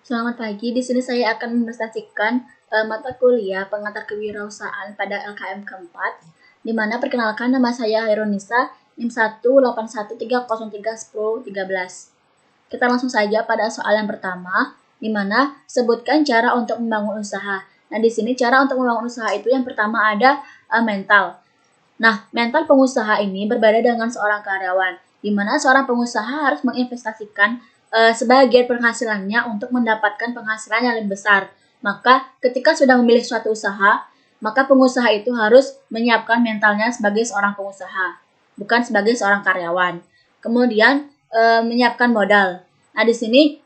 Selamat pagi, di sini saya akan mempresentasikan mata kuliah pengantar kewirausahaan pada LKM keempat, di mana perkenalkan nama saya Hairunisa, NIM 18130310313. Kita langsung saja pada soal yang pertama, di mana sebutkan cara untuk membangun usaha. Nah, di sini cara untuk membangun usaha itu yang pertama ada mental. Nah, mental pengusaha ini berbeda dengan seorang karyawan, di mana seorang pengusaha harus menginvestasikan sebagian penghasilannya untuk mendapatkan penghasilan yang lebih besar. Maka ketika sudah memilih suatu usaha, maka pengusaha itu harus menyiapkan mentalnya sebagai seorang pengusaha, bukan sebagai seorang karyawan. Kemudian menyiapkan modal. Nah, di sini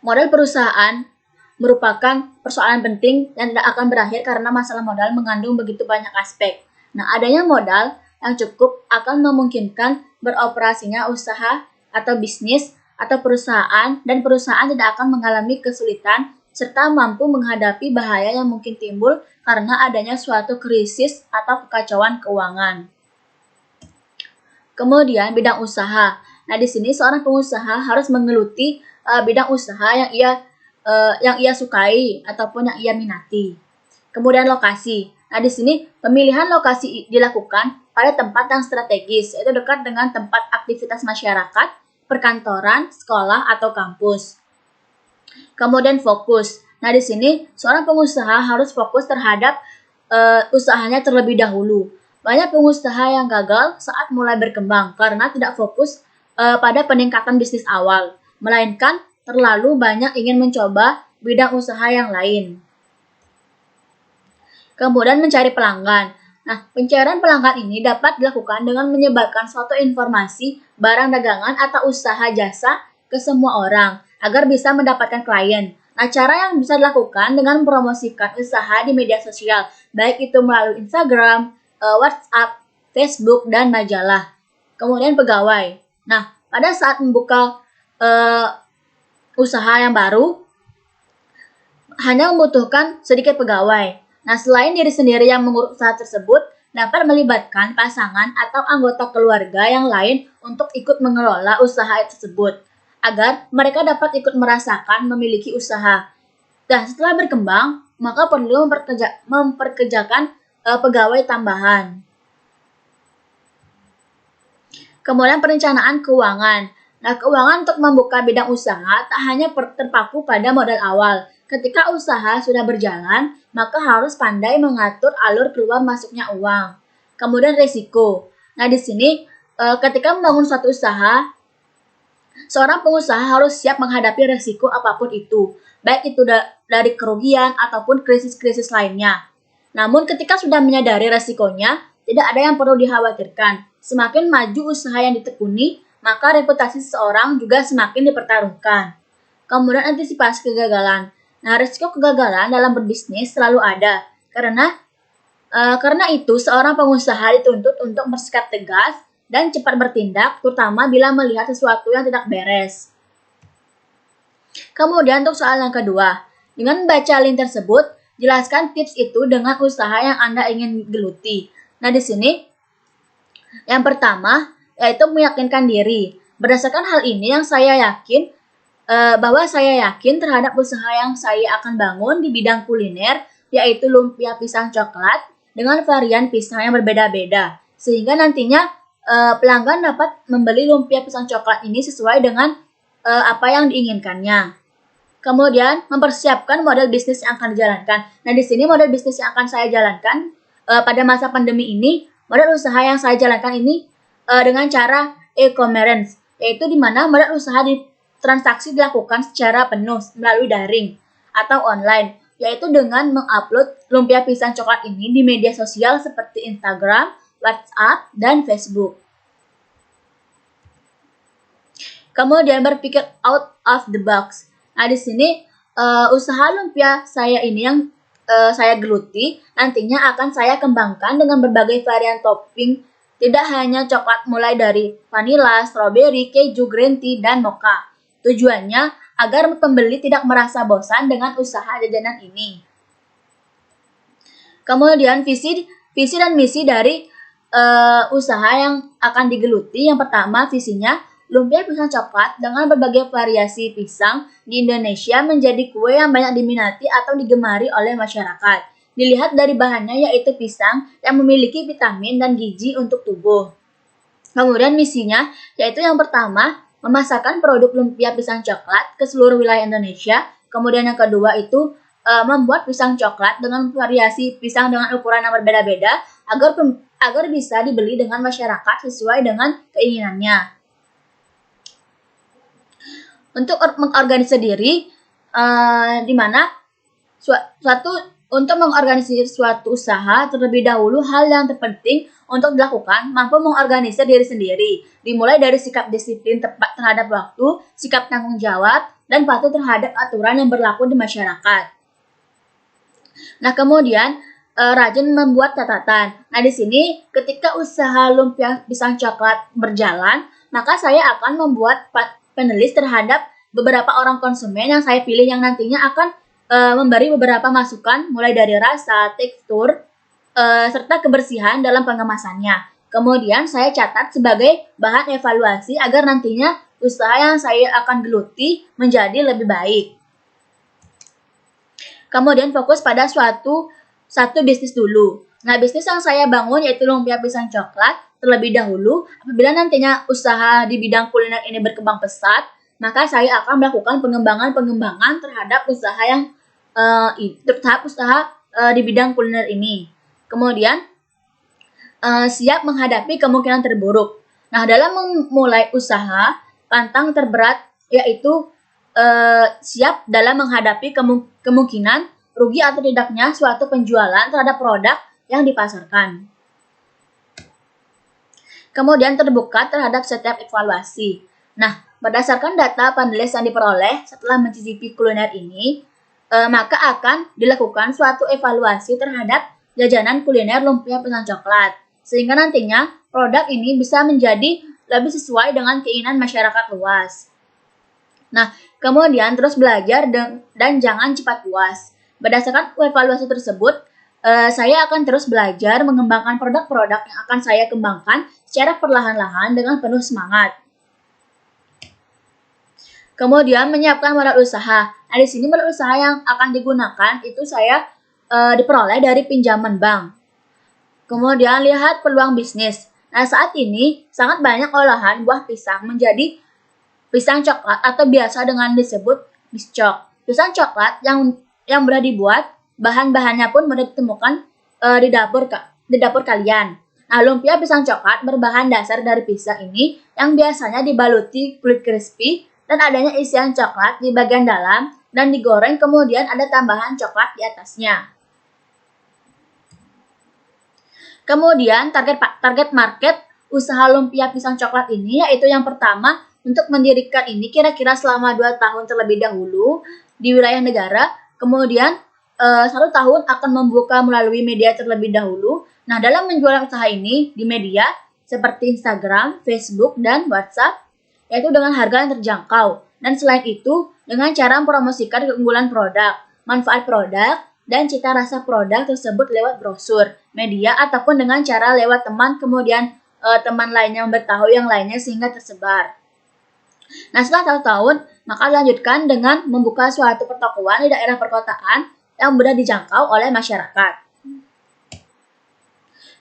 modal perusahaan merupakan persoalan penting yang tidak akan berakhir karena masalah modal mengandung begitu banyak aspek. Nah, adanya modal yang cukup akan memungkinkan beroperasinya usaha atau bisnis atau perusahaan, dan perusahaan tidak akan mengalami kesulitan serta mampu menghadapi bahaya yang mungkin timbul karena adanya suatu krisis atau kekacauan keuangan. Kemudian bidang usaha. Nah, di sini seorang pengusaha harus menggeluti bidang usaha yang ia sukai ataupun yang ia minati. Kemudian lokasi. Nah, di sini pemilihan lokasi dilakukan pada tempat yang strategis, yaitu dekat dengan tempat aktivitas masyarakat, perkantoran, sekolah, atau kampus. Kemudian fokus. Nah, di sini seorang pengusaha harus fokus terhadap usahanya terlebih dahulu. Banyak pengusaha yang gagal saat mulai berkembang karena tidak fokus pada peningkatan bisnis awal, melainkan terlalu banyak ingin mencoba bidang usaha yang lain. Kemudian mencari pelanggan. Nah, pencarian pelanggan ini dapat dilakukan dengan menyebarkan suatu informasi, barang dagangan atau usaha jasa ke semua orang agar bisa mendapatkan klien. Nah, cara yang bisa dilakukan dengan mempromosikan usaha di media sosial, baik itu melalui Instagram, WhatsApp, Facebook, dan majalah. Kemudian pegawai. Nah, pada saat membuka usaha yang baru, hanya membutuhkan sedikit pegawai. Nah, selain diri sendiri yang mengurus usaha tersebut, dapat melibatkan pasangan atau anggota keluarga yang lain untuk ikut mengelola usaha tersebut, agar mereka dapat ikut merasakan memiliki usaha. Dan setelah berkembang, maka perlu memperkerjakan pegawai tambahan. Kemudian perencanaan keuangan. Nah, keuangan untuk membuka bidang usaha tak hanya terpaku pada modal awal. Ketika usaha sudah berjalan, maka harus pandai mengatur alur keluar masuknya uang. Kemudian risiko. Nah, di sini ketika membangun suatu usaha, seorang pengusaha harus siap menghadapi risiko apapun itu, baik itu dari kerugian ataupun krisis-krisis lainnya. Namun ketika sudah menyadari risikonya, tidak ada yang perlu dikhawatirkan. Semakin maju usaha yang ditekuni, maka reputasi seseorang juga semakin dipertaruhkan. Kemudian antisipasi kegagalan. Nah, risiko kegagalan dalam berbisnis selalu ada. Karena itu, seorang pengusaha dituntut untuk bersikap tegas dan cepat bertindak, terutama bila melihat sesuatu yang tidak beres. Kemudian untuk soal yang kedua, dengan membaca link tersebut, jelaskan tips itu dengan usaha yang Anda ingin geluti. Nah, di sini yang pertama yaitu meyakinkan diri. Berdasarkan hal ini yang saya yakin bahwa saya yakin terhadap usaha yang saya akan bangun di bidang kuliner, yaitu lumpia pisang coklat dengan varian pisang yang berbeda-beda, sehingga nantinya pelanggan dapat membeli lumpia pisang coklat ini sesuai dengan apa yang diinginkannya. Kemudian mempersiapkan model bisnis yang akan dijalankan. Nah, di sini model bisnis yang akan saya jalankan pada masa pandemi ini, model usaha yang saya jalankan ini dengan cara e-commerce, yaitu di mana model usaha transaksi dilakukan secara penuh melalui daring atau online, yaitu dengan mengupload lumpia pisang coklat ini di media sosial seperti Instagram, WhatsApp, dan Facebook. Kemudian berpikir out of the box. Nah, di sini usaha lumpia saya ini yang saya geluti nantinya akan saya kembangkan dengan berbagai varian topping, tidak hanya coklat mulai dari vanilla, strawberry, keju, green tea, dan mocha. Tujuannya agar pembeli tidak merasa bosan dengan usaha jajanan ini. Kemudian visi dan misi dari usaha yang akan digeluti. Yang pertama, visinya lumpia pisang coklat dengan berbagai variasi pisang di Indonesia menjadi kue yang banyak diminati atau digemari oleh masyarakat. Dilihat dari bahannya yaitu pisang yang memiliki vitamin dan gizi untuk tubuh. Kemudian misinya yaitu yang pertama, memasarkan produk lumpia pisang coklat ke seluruh wilayah Indonesia. Kemudian yang kedua itu membuat pisang coklat dengan variasi pisang dengan ukuran yang berbeda-beda agar bisa dibeli dengan masyarakat sesuai dengan keinginannya. Untuk mengorganisir diri, di mana untuk mengorganisir suatu usaha terlebih dahulu hal yang terpenting untuk dilakukan mampu mengorganisir diri sendiri, dimulai dari sikap disiplin tepat terhadap waktu, sikap tanggung jawab, dan patuh terhadap aturan yang berlaku di masyarakat. Nah, kemudian rajin membuat catatan. Nah, di sini ketika usaha lumpia pisang coklat berjalan, maka saya akan membuat penulis terhadap beberapa orang konsumen yang saya pilih yang nantinya akan memberi beberapa masukan mulai dari rasa, tekstur, serta kebersihan dalam pengemasannya. Kemudian saya catat sebagai bahan evaluasi agar nantinya usaha yang saya akan geluti menjadi lebih baik. Kemudian fokus pada satu bisnis dulu. Nah, bisnis yang saya bangun yaitu lumpia pisang coklat terlebih dahulu. Apabila nantinya usaha di bidang kuliner ini berkembang pesat, maka saya akan melakukan pengembangan terhadap usaha di bidang kuliner ini. Kemudian siap menghadapi kemungkinan terburuk. Nah, dalam memulai usaha, pantang terberat yaitu siap dalam menghadapi kemungkinan rugi atau tidaknya suatu penjualan terhadap produk yang dipasarkan. Kemudian terbuka terhadap setiap evaluasi. Nah, berdasarkan data penulis yang diperoleh setelah mencicipi kuliner ini, maka akan dilakukan suatu evaluasi terhadap jajanan kuliner lumpia pisang coklat, sehingga nantinya produk ini bisa menjadi lebih sesuai dengan keinginan masyarakat luas. Nah, kemudian terus belajar dan jangan cepat puas. Berdasarkan evaluasi tersebut, saya akan terus belajar mengembangkan produk-produk yang akan saya kembangkan secara perlahan-lahan dengan penuh semangat. Kemudian menyiapkan modal usaha. Nah, di sini modal usaha yang akan digunakan itu saya diperoleh dari pinjaman bank. Kemudian lihat peluang bisnis. Nah, saat ini sangat banyak olahan buah pisang menjadi pisang coklat atau biasa dengan disebut biscok. Pisang coklat yang mudah dibuat, bahan-bahannya pun mudah ditemukan di dapur kalian. Nah, lumpia pisang coklat berbahan dasar dari pisang ini yang biasanya dibaluti kulit crispy dan adanya isian coklat di bagian dalam dan digoreng kemudian ada tambahan coklat di atasnya. Kemudian target market usaha lumpia pisang coklat ini yaitu yang pertama untuk mendirikan ini kira-kira selama 2 tahun terlebih dahulu di wilayah negara, kemudian 1 tahun akan membuka melalui media terlebih dahulu. Nah, dalam menjual usaha ini di media seperti Instagram, Facebook, dan WhatsApp, yaitu dengan harga yang terjangkau. Dan selain itu, dengan cara mempromosikan keunggulan produk, manfaat produk, dan cita rasa produk tersebut lewat brosur, media, ataupun dengan cara lewat teman, kemudian teman lainnya memberitahu yang lainnya sehingga tersebar. Nah, setelah 1 tahun, maka dilanjutkan dengan membuka suatu pertokoan di daerah perkotaan yang mudah dijangkau oleh masyarakat.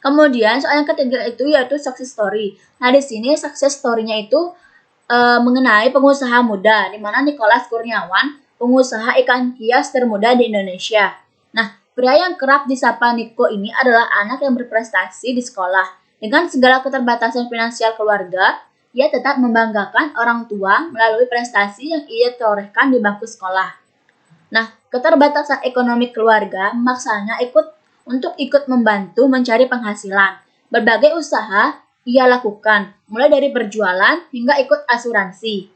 Kemudian soal yang ketiga itu yaitu success story. Nah, di sini success story-nya itu mengenai pengusaha muda, di mana Nicholas Kurniawan, pengusaha ikan hias termuda di Indonesia. Nah, pria yang kerap disapa Niko ini adalah anak yang berprestasi di sekolah. Dengan segala keterbatasan finansial keluarga, ia tetap membanggakan orang tua melalui prestasi yang ia torehkan di bangku sekolah. Nah, keterbatasan ekonomi keluarga memaksanya untuk ikut membantu mencari penghasilan. Berbagai usaha ia lakukan, mulai dari berjualan hingga ikut asuransi.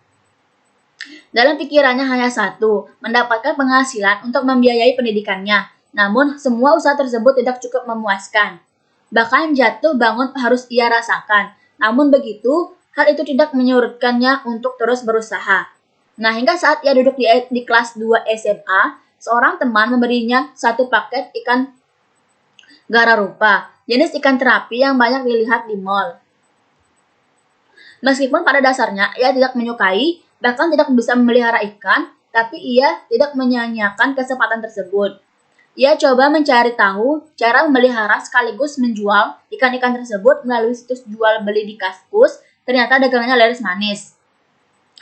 Dalam pikirannya hanya satu, mendapatkan penghasilan untuk membiayai pendidikannya. Namun, semua usaha tersebut tidak cukup memuaskan. Bahkan jatuh bangun harus ia rasakan. Namun begitu, hal itu tidak menyurutkannya untuk terus berusaha. Nah, hingga saat ia duduk di kelas 2 SMA, seorang teman memberinya 1 paket ikan gararupa, jenis ikan terapi yang banyak dilihat di mall. Meskipun pada dasarnya ia tidak menyukai, bahkan tidak bisa memelihara ikan, tapi ia tidak menyia-nyiakan kesempatan tersebut. Ia coba mencari tahu cara memelihara sekaligus menjual ikan-ikan tersebut melalui situs jual beli di Kaskus. Ternyata dagangannya laris manis.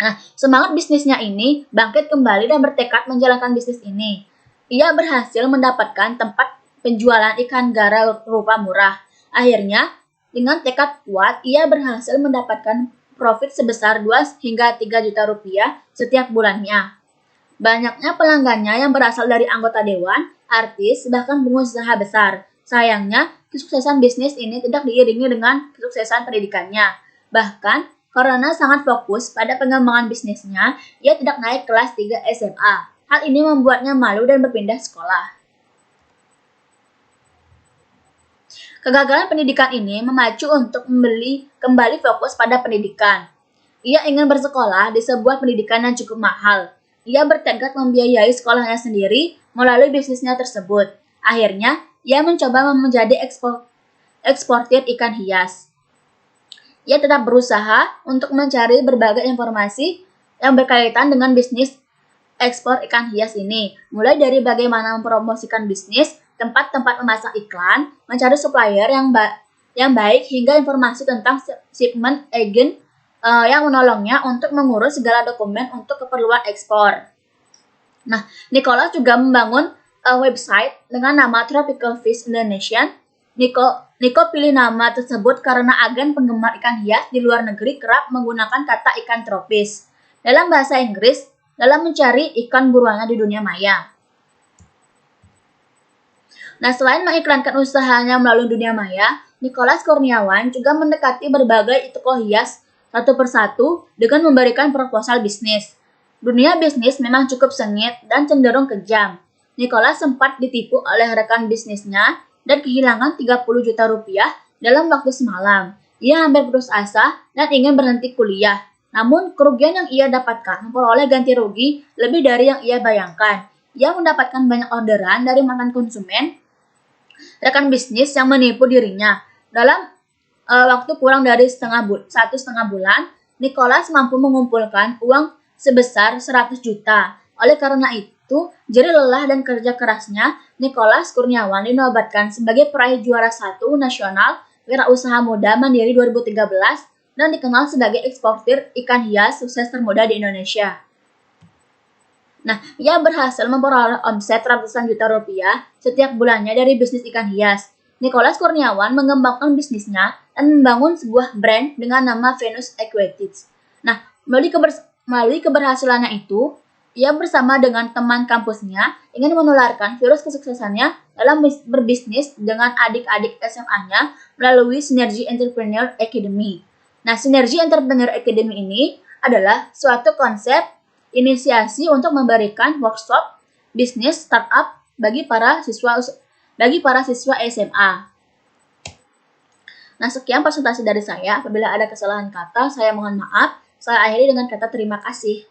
Nah, semangat bisnisnya ini bangkit kembali dan bertekad menjalankan bisnis ini. Ia berhasil mendapatkan tempat penjualan ikan gara rupa murah. Akhirnya, dengan tekad kuat, ia berhasil mendapatkan profit sebesar 2 hingga 3 juta rupiah setiap bulannya. Banyaknya pelanggannya yang berasal dari anggota dewan, artis, bahkan pengusaha besar. Sayangnya, kesuksesan bisnis ini tidak diiringi dengan kesuksesan pendidikannya. Bahkan, karena sangat fokus pada pengembangan bisnisnya, ia tidak naik kelas 3 SMA. Hal ini membuatnya malu dan berpindah sekolah. Kegagalan pendidikan ini memacu untuk kembali fokus pada pendidikan. Ia ingin bersekolah di sebuah pendidikan yang cukup mahal. Ia bertekad membiayai sekolahnya sendiri melalui bisnisnya tersebut. Akhirnya, ia mencoba menjadi eksportir ikan hias. Ia tetap berusaha untuk mencari berbagai informasi yang berkaitan dengan bisnis ekspor ikan hias ini, mulai dari bagaimana mempromosikan bisnis, tempat-tempat memasang iklan, mencari supplier yang baik, hingga informasi tentang shipment agent yang menolongnya untuk mengurus segala dokumen untuk keperluan ekspor. Nah, Nicholas juga membangun website dengan nama Tropical Fish Indonesia. Nico pilih nama tersebut karena agen penggemar ikan hias di luar negeri kerap menggunakan kata ikan tropis dalam bahasa Inggris dalam mencari ikan buruannya di dunia maya. Nah, selain mengiklankan usahanya melalui dunia maya, Nicholas Kurniawan juga mendekati berbagai tokoh hias satu persatu dengan memberikan proposal bisnis. Dunia bisnis memang cukup sengit dan cenderung kejam. Nicholas sempat ditipu oleh rekan bisnisnya dan kehilangan 30 juta rupiah dalam waktu semalam. Ia hampir putus asa dan ingin berhenti kuliah. Namun, kerugian yang ia dapatkan memperoleh ganti rugi lebih dari yang ia bayangkan. Ia mendapatkan banyak orderan dari mantan konsumen, rekan bisnis yang menipu dirinya. Dalam waktu kurang dari 1,5 bulan, Nicholas mampu mengumpulkan uang sebesar 100 juta. Oleh karena itu, jerih lelah dan kerja kerasnya, Nicholas Kurniawan dinobatkan sebagai peraih juara 1 nasional Wirausaha Muda Mandiri 2013 dan dikenal sebagai eksportir ikan hias sukses termuda di Indonesia. Nah, ia berhasil memperoleh omset ratusan juta rupiah setiap bulannya dari bisnis ikan hias. Nicholas Kurniawan mengembangkan bisnisnya dan membangun sebuah brand dengan nama Venus Aquatics. Nah, melalui keberhasilannya itu, ia bersama dengan teman kampusnya ingin menularkan virus kesuksesannya dalam berbisnis dengan adik-adik SMA-nya melalui Synergy Entrepreneur Academy. Nah, Synergy Entrepreneur Academy ini adalah suatu konsep inisiasi untuk memberikan workshop bisnis startup bagi para siswa SMA. Nah, sekian presentasi dari saya. Apabila ada kesalahan kata, saya mohon maaf. Saya akhiri dengan kata terima kasih.